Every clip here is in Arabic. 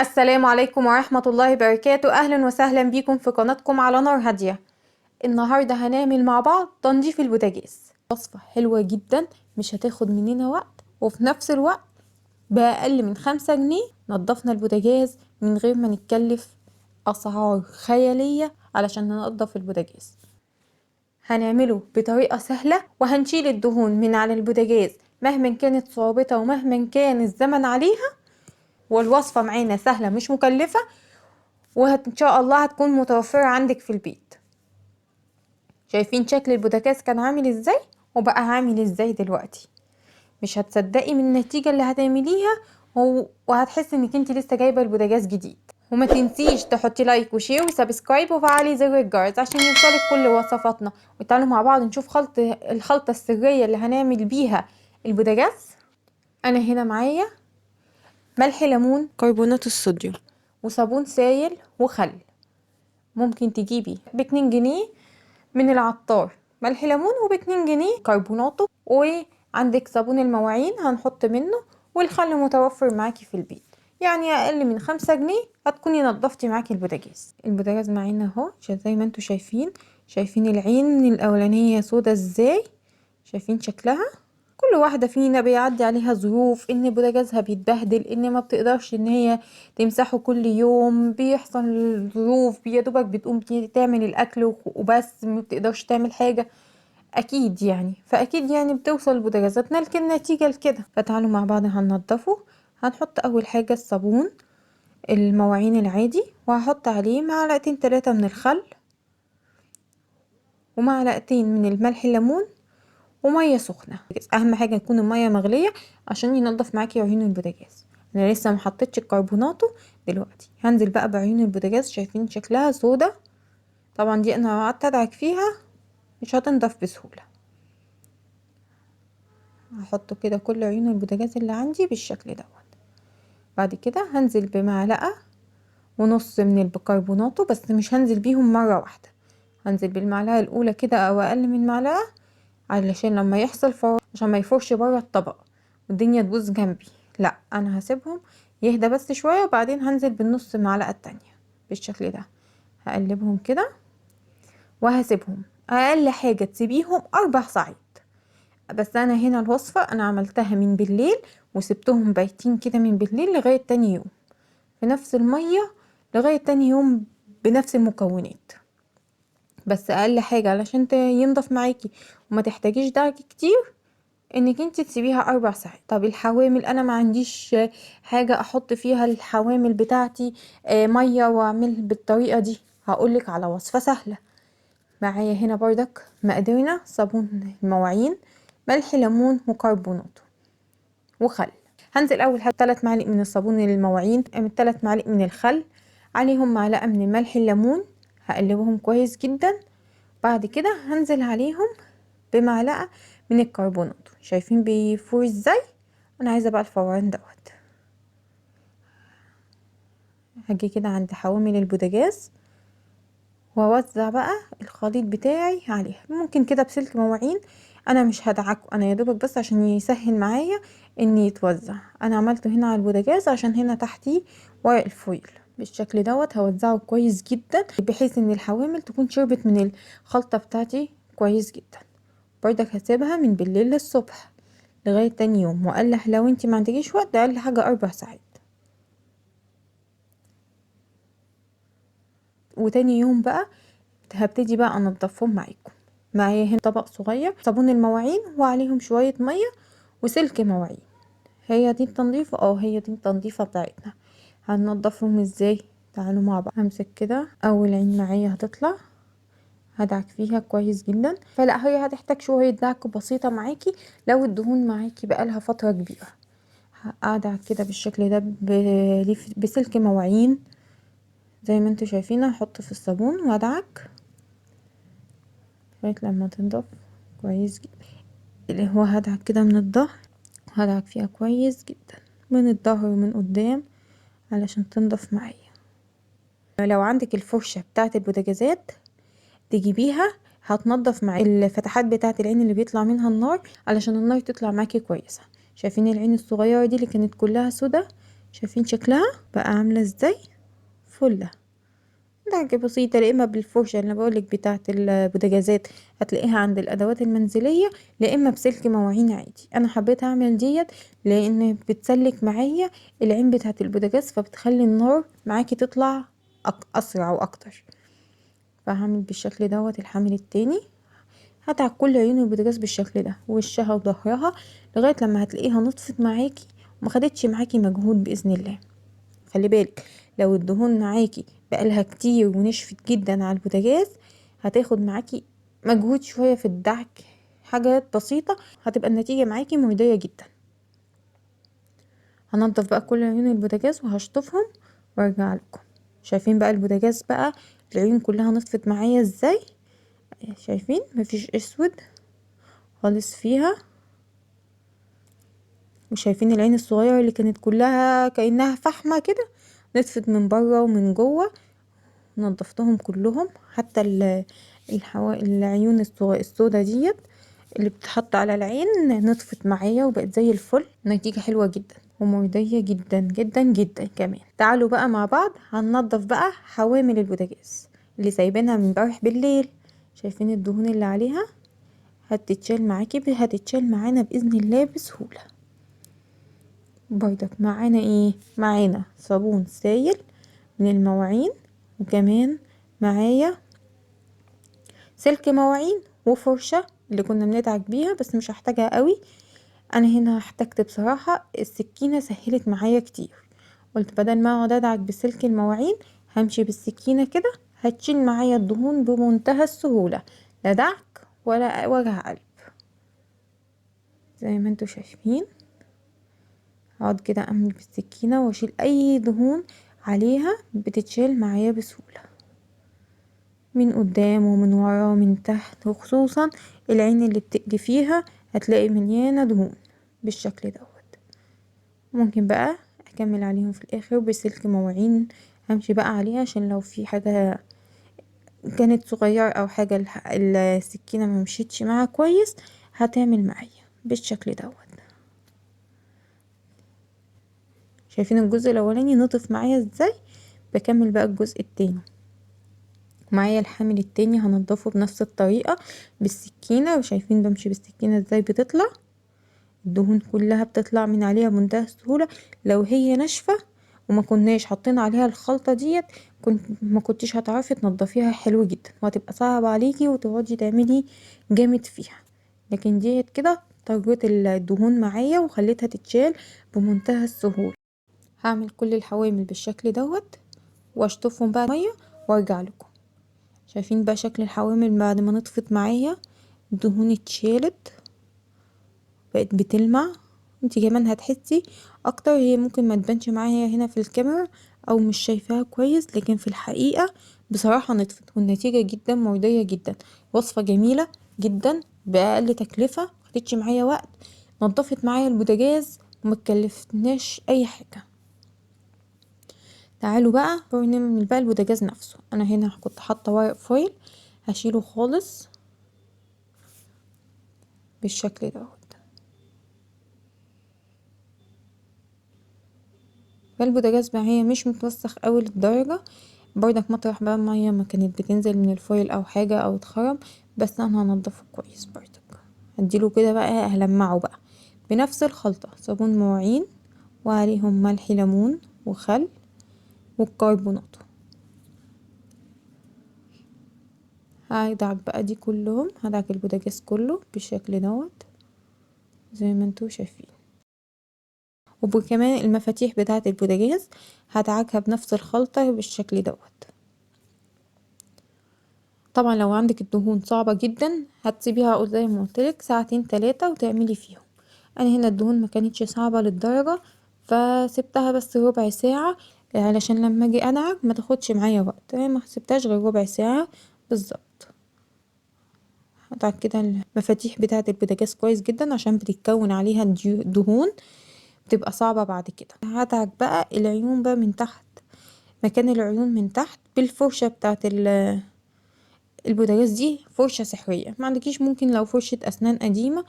السلام عليكم ورحمة الله وبركاته. أهلا وسهلا بيكم في قناتكم على نار هادية. النهاردة هنعمل مع بعض تنظيف البوتاجاز. وصفة حلوة جدا، مش هتاخد مننا وقت، وفي نفس الوقت بأقل من 5 جنيه نضفنا البوتاجاز من غير ما نتكلف أسعار خيالية علشان ننضف البوتاجاز. هنعمله بطريقة سهلة، وهنشيل الدهون من على البوتاجاز مهما كانت صعوبتها ومهما كان الزمن عليها. والوصفة معانا سهلة مش مكلفة، وان شاء الله هتكون متوفرة عندك في البيت. شايفين شكل البوتاجاز كان عامل ازاي وبقى عامل ازاي دلوقتي؟ مش هتصدقي من النتيجة اللي هتعمليها، وهتحسي انك انت لسه جايبة البوتاجاز جديد. وما تنسيش تحطي لايك وشير وسبسكرايب وفعلي زر الجرس عشان يوصلك كل وصفاتنا. وتعالوا مع بعض نشوف الخلطة السرية اللي هنعمل بيها البوتاجاز. انا هنا معايا ملح، ليمون، كربونات الصوديوم، وصابون سائل، وخل. ممكن تجيبي ب2 جنيه من العطار ملح ليمون، وب2 جنيه كربوناته، وعندك صابون المواعين هنحط منه، والخل متوفر معاكي في البيت. يعني اقل من 5 جنيه هتكوني نضفتي معاكي البوتاجاز معانا اهو. زي ما انتوا شايفين العين الاولانية سودا ازاي، شايفين شكلها. كل واحدة فينا بيعدي عليها ظروف، ان بوتاجازها بيتبهدل، ان ما بتقدرش ان هي تمسحه كل يوم، بيحصل ظروف يا دوبك بتقوم تعمل الاكل وبس، ما بتقدرش تعمل حاجة. اكيد فاكيد بتوصل بوتاجازاتنا النتيجة لكده. فتعالوا مع بعض هننضفه. هنحط اول حاجة الصابون المواعين العادي، وهحط عليه معلقتين 3 من الخل، ومعلقتين من الملح الليمون، وميه سخنه. اهم حاجه تكون الميه مغليه عشان ينضف معاكي عيون البوتاجاز. انا لسه ما حطيتش الكربوناتو. دلوقتي هنزل بقى بعيون البوتاجاز، شايفين شكلها سودا. طبعا دي انا قعدت ادعك فيها، مش هتنضف بسهوله. هحطه كده كل عيون البوتاجاز اللي عندي بالشكل دوت. بعد كده هنزل بمعلقه ونص من البيكربوناتو، بس مش هنزل بيهم مره واحده. هنزل بالمعلقه الاولى كده او اقل من معلقه، علشان لما يحصل فور عشان ما يفورش بره الطبق والدنيا تبوظ جنبي. لا، انا هسيبهم يهدى بس شويه، وبعدين هنزل بالنص معلقه التانية بالشكل ده. هقلبهم كده وهسيبهم اقل حاجه تسيبيهم 4 ساعات. بس انا هنا الوصفه انا عملتها من بالليل، وسبتهم بايتين كده من بالليل لغايه تاني يوم في نفس الميه، لغايه تاني يوم بنفس المكونات. بس اقل حاجه علشان ينضف معاكي وما تحتاجيش دعك كتير، انك انت تسيبيها 4 ساعات. طب الحوامل، انا ما عنديش حاجة احط فيها الحوامل بتاعتي مية واعمل بالطريقة دي. هقولك على وصفة سهلة. معايا هنا بردك مقدونة صابون المواعين، ملح، ليمون، وكربونات، وخل. هنزل اول حاجة 3 معالق من الصابون المواعين، 3 معالق من الخل، عليهم معلقة من الملح الليمون. هقلبهم كويس جدا. بعد كده هنزل عليهم بمعلقة من الكربونات. شايفين بيفور ازاي؟ انا عايزة بقى الفوران دوت. هاجي كده عند حوامل البوتاجاز واوزع بقى الخليط بتاعي عليها. ممكن كده بسلك مواعين، انا مش هدعكه، انا يا دوبك بس عشان يسهل معايا ان يتوزع. انا عملته هنا على البوتاجاز عشان هنا تحتيه ورق الفويل بالشكل دوت. هوزعه كويس جدا بحيث ان الحوامل تكون شربت من الخلطة بتاعتي كويس جدا. برضك هسيبها من بالليل للصبح لغاية تاني يوم، وقال لو انتي ما عندكيش وقت اقل حاجة 4 ساعات. وتاني يوم بقى هبتدي بقى انضفهم معاكم. معايا هنا طبق صغير صابون المواعين، وعليهم شوية مية وسلك مواعين. هي دي التنظيفة، هي دي التنظيفة بتاعتنا. هننضفهم ازاي؟ تعالوا مع بعض. همسك كده اول عين معايا هتطلع، هدعك فيها كويس جدا. فلا، هي هتحتاج شوية دعك بسيطة معاكي لو الدهون معاكي بقالها فترة كبيرة. هقعد كده بالشكل ده بسلك مواعين زي ما انتوا شايفين. هحط في الصابون وادعك لغايه لما تنضف كويس جدا. اللي هو هدعك كده من الظهر، هدعك فيها كويس جدا من الظهر ومن قدام علشان تنضف معايا. لو عندك الفرشة بتاعه البوتاجازات تجيبيها، هتنضف مع الفتحات بتاعه العين اللي بيطلع منها النار علشان النار تطلع معاكي كويسه. شايفين العين الصغيره دي اللي كانت كلها سودا؟ شايفين شكلها بقى عاملة ازاي؟ فله. ده حاجة بسيطة، لا اما بالفرشة اللي بقولك بتاعة البوتاجازات هتلاقيها عند الادوات المنزلية، لا اما بسلك مواعين عادي. انا حبيت اعمل ديت لان بتسلك معايا العين بتاعة البوتاجاز، فبتخلي النار معاكي تطلع اسرع واكتر. فهعمل بالشكل دوت الحامل التاني. هدعك كل عيون البوتاجاز بالشكل ده، وشها وظهرها، لغاية لما هتلاقيها نطفت معاكي وما خدتش معاكي مجهود بإذن الله. خلي بالك لو الدهون معاكي بقالها كتير ونشفت جدا على البوتاجاز، هتاخد معاكي مجهود شوية في الدعك، حاجات بسيطة، هتبقى النتيجة معاكي مرضية جدا. هنضف بقى كل عيون البوتاجاز وهشطفهم وارجع لكم. شايفين بقى البوتاجاز بقى العيون كلها نطفت معايا ازاي؟ شايفين مفيش اسود خالص فيها. وشايفين العين الصغيرة اللي كانت كلها كأنها فحمة كده، نطفت من بره ومن جوه. نضفتهم كلهم، حتى العيون السودا ديت اللي بتتحط على العين نطفت معايا وبقت زي الفل. نتيجة حلوة جدا ومرضية جدا جدا جدا كمان. تعالوا بقى مع بعض هننضف بقى حوامل البوتاجاز اللي سايبينها من امبارح بالليل. شايفين الدهون اللي عليها؟ هتتشال معاكي، هتتشال معانا بإذن الله بسهولة. برضك معانا ايه؟ معانا صابون سايل من المواعين، وكمان معايا سلك مواعين وفرشة اللي كنا بندعك بيها، بس مش هحتاجها قوي. انا هنا احتجت بصراحة السكينة، سهلت معايا كتير. قلت بدل ما اقعد ادعك بسلك المواعين همشي بالسكينة كده، هتشيل معايا الدهون بمنتهى السهولة، لا دعك ولا وجع قلب. زي ما انتوا شايفين هقعد كده اعمل بالسكينة واشيل اي دهون عليها، بتتشال معايا بسهولة من قدام ومن ورا ومن تحت، وخصوصا العين اللي بتقلي فيها هتلاقي مليانة دهون بالشكل دوت. ممكن بقى اكمل عليهم في الاخر بسلك مواعين، همشي بقى عليها عشان لو في حاجة كانت صغيرة او حاجة السكينة ما مشيتش معاها كويس هتعمل معايا بالشكل دوت. شايفين الجزء الاولاني نطف معايا ازاي؟ بكمل بقى الجزء التاني. معايا الحامل التاني هنضفه بنفس الطريقة بالسكينة، وشايفين بمشي بالسكينة ازاي بتطلع الدهون كلها، بتطلع من عليها بمنتهى السهولة. لو هي ناشفة وما كناش حاطين عليها الخلطة ديت ما كنتش هتعرفي تنضفيها حلو جدا، وهتبقى صعبة عليكي وتقعدي تعملي جامد فيها. لكن ديت كده طرت الدهون معايا وخليتها تتشال بمنتهى السهولة. هعمل كل الحوامل بالشكل دوت واشطفهم بقى مية وارجع لكم. شايفين بقى شكل الحوامل بعد ما نطفت معايا، الدهون اتشالت بقت بتلمع. انتي كمان هتحسي اكتر، هي ممكن ما تبانش معايا هنا في الكاميرا او مش شايفاها كويس، لكن في الحقيقة بصراحة نطفت والنتيجة جدا مرضية جدا. وصفة جميلة جدا بأقل تكلفة، مخدتش معايا وقت، نضفت معايا البوتاجاز ومتكلفتناش اي حاجة. تعالوا بقى نعمل بقى البوتاجاز نفسه. انا هنا كنت حاطه ورق فويل هشيله خالص بالشكل دوت. فالبوتاجاز معايا مش متوسخ اوي للدرجة، برضك مطرح بقى مية ما كانت بتنزل من الفويل او حاجة او اتخرم، بس انا هنضفه كويس. برضك هديله كده بقى، هلمعه بقى بنفس الخلطة، صابون مواعين وعليهم ملح ليمون وخل والكربونات. هدعك بقى دي كلهم، هدعك البوتاجاز كله بالشكل دوت زي ما انتوا شايفين. وكمان المفاتيح بتاعة البوتاجاز هدعكها بنفس الخلطة بالشكل دوت. طبعا لو عندك الدهون صعبة جدا هتسيبيها زي ما قلتلك ساعتين 3 وتعملي فيهم. انا هنا الدهون ما كانتش صعبة للدرجة، فسبتها بس ربع ساعة علشان لما اجي ادعك ما تاخدش معايا وقت، ما سبتهاش غير ربع ساعة بالظبط. هدعك كده المفاتيح بتاعة البوتاجاز كويس جدا عشان بتتكون عليها دهون بتبقى صعبة بعد كده. هدعك بقى العيون بقى من تحت، مكان العيون من تحت بالفرشة بتاعة البوتاجاز. دي فرشة سحرية، ما عندكيش ممكن لو فرشة اسنان قديمة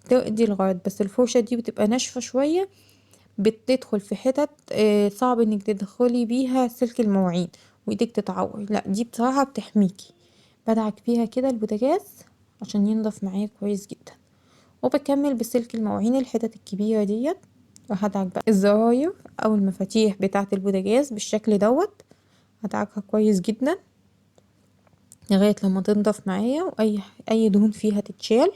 تقضي الغرض، بس الفرشة دي بتبقى ناشفة شوية بتدخل في حتت صعب انك تدخلي بيها سلك المواعين وايدك تتعور. لا دي بصراحة بتحميكي. بدعك فيها كده البوتاجاز عشان ينضف معايا كويس جدا، وبكمل بسلك المواعين الحتت الكبيرة ديت. وهدعك بقى الزراير او المفاتيح بتاعة البوتاجاز بالشكل دوت، هدعكها كويس جدا لغاية لما تنضف معايا واي دهون فيها تتشال.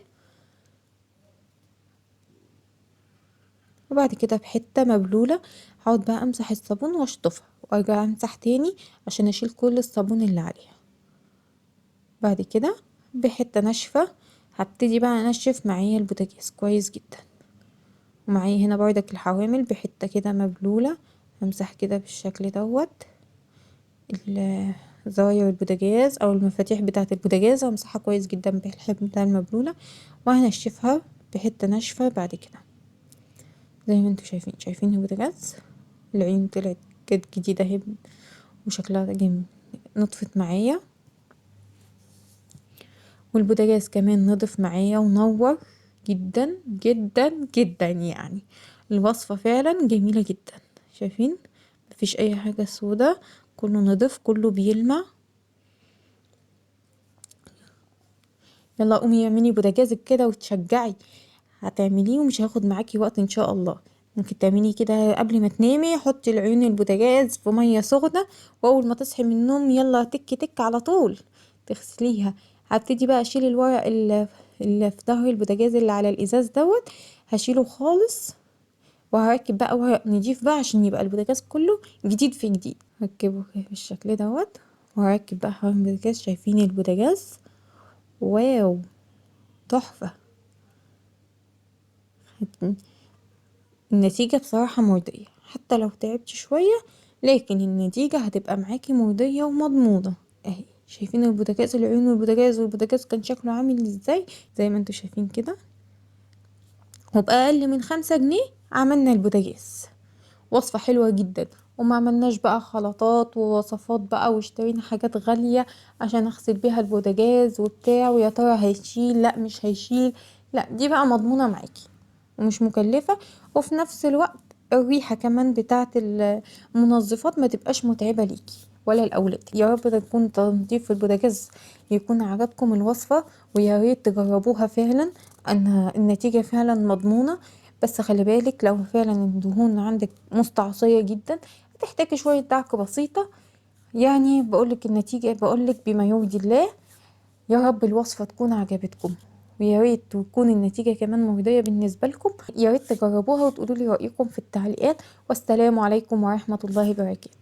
وبعد كده بحتة مبلولة هقعد بقى امسح الصابون واشطفها وارجع امسح تاني عشان اشيل كل الصابون اللي عليها. بعد كده بحتة ناشفة هبتدي بقى انشف معايا البوتاجاز كويس جدا. ومعايا هنا بردك الحوامل بحتة كده مبلولة، همسح كده بالشكل دوت زراير البوتاجاز او المفاتيح بتاعة البوتاجاز، همسحها كويس جدا بالحبة المبلولة وهنشفها بحتة ناشفة. بعد كده زي ما انتوا شايفين البوتاجاز العيون طلعت كانت جديدة اهي وشكلها جميل، نطفت معايا. والبوتاجاز كمان نضف معايا ونور جدا جدا جدا، يعني الوصفة فعلا جميلة جدا. شايفين مفيش اي حاجة سودة، كله نضف كله بيلمع. يلا قومي اعملي بوتاجازك كده وتشجعي، هتعمليه ومش هياخد معاكي وقت ان شاء الله. ممكن تعملي كده قبل ما تنامي، حطي العيون البوتاجاز في ميه سخنه واول ما تصحي من النوم يلا تك تك على طول تغسليها. هبتدي بقى اشيل الورق اللي في ظهر البوتاجاز اللي على الازاز دوت، هشيله خالص وهركب بقى ورق نضيف بقى عشان يبقى البوتاجاز كله جديد في جديد. هركبه بالشكل دوت وهركب بقى حوالين البوتاجاز. شايفين البوتاجاز؟ واو تحفه. النتيجة بصراحة مرضية، حتى لو تعبت شوية لكن النتيجة هتبقى معاكي مرضية ومضمونة. اهي شايفين البوتاجاز العيون والبوتاجاز كان شكله عامل ازاي؟ زي ما انتوا شايفين كده. وبأقل من 5 جنيه عملنا البوتاجاز، وصفة حلوة جدا. وما عملناش بقى خلطات ووصفات بقى واشترينا حاجات غالية عشان اغسل بيها البوتاجاز وبتاع ويا ترى هيشيل لا مش هيشيل. لا دي بقى مضمونة معاكي ومش مكلفة، وفي نفس الوقت الريحة كمان بتاعت المنظفات ما تبقاش متعبة ليكي ولا الأولاد. يا رب تكون تنظيف البوتاجاز يكون عجبكم الوصفة، ويا ريت تجربوها فعلا. أن النتيجة فعلا مضمونة. بس خلي بالك لو فعلا الدهون عندك مستعصية جدا هتحتاجي شوية دعك بسيطة. يعني بقولك النتيجة بقولك بما يرضي الله. يا رب الوصفة تكون عجبتكم، ويا ريت تكون النتيجة كمان مرضية بالنسبة لكم. يا ريت تجربوها وتقولوا لي رأيكم في التعليقات. والسلام عليكم ورحمة الله وبركاته.